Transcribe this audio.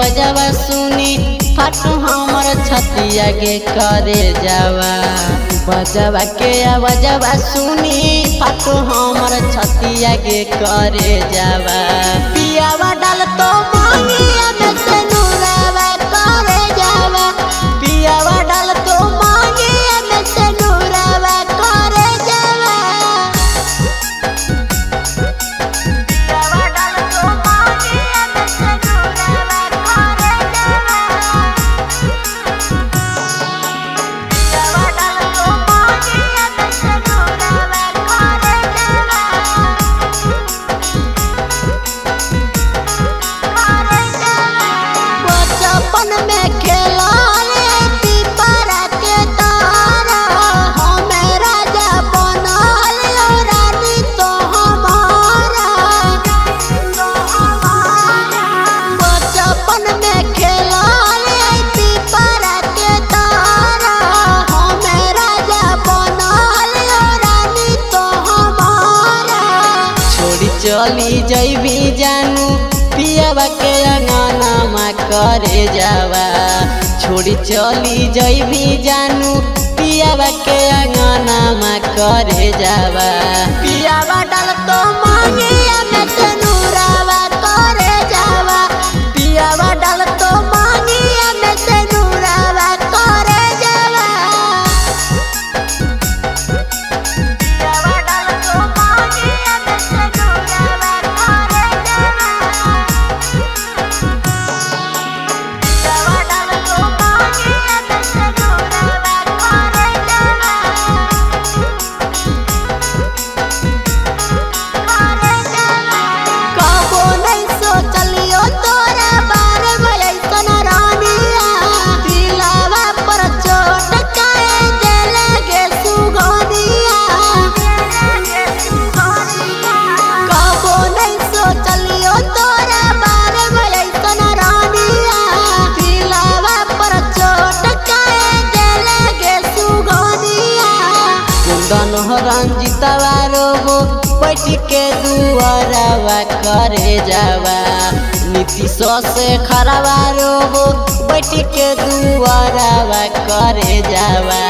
आवाजवा सुनी फाटू हमर छतिया गे करे जावा। बजवा के आवाजवा सुनी फाटू हमर छतिया गे करे जावा। पियावा डाल तो मांगिया में से नूरावा करे जावा। पियावा डाल तो मांगिया में से नूरावा करे जावा। पियावा डाल तो मांगिया में से नूरावा करे जावा। पियावा डाल तो मांगिया में से नूरावा करे जावा। बचपन में खेला पीपरा के तारा हमें राजा बनल रानी तो हमारा। बचपन में खेला पीपरा के तारा हमें राजा बनल रानी तो हमारा। छोड़ी चली जैबी जानू पियावा के अंगनामा करे जावा। छोड़ी चली जैबी जानू पियावा के अंगनामा करे जावा। पियावा डाल तो मांगिया में से नूरावा करे जावा। पियावा डाल तो मांगिया में से नूरावा करे जावा। पियावा डाल तो मांगिया में से नूरावा करे जावा। पियावा डाल तो मांगिया में से नूरावा करे जावा। करे जावा। कबो नहीं सोचलियो तोरा बारे में ऐसन रानिया। दिलवा पर चोट काहे देले गे सुगनिया। कबो नहीं सोचलियो तोरा बारे में ऐसन रानिया। दिलवा पर चोट काहे देले गे सुगनिया। कुंदन हो रंजितवा रोबो बैठ के दुआरवा करे जावा। नीतीश से खराबा रोबो बैठ के दुआरवा करे जावा।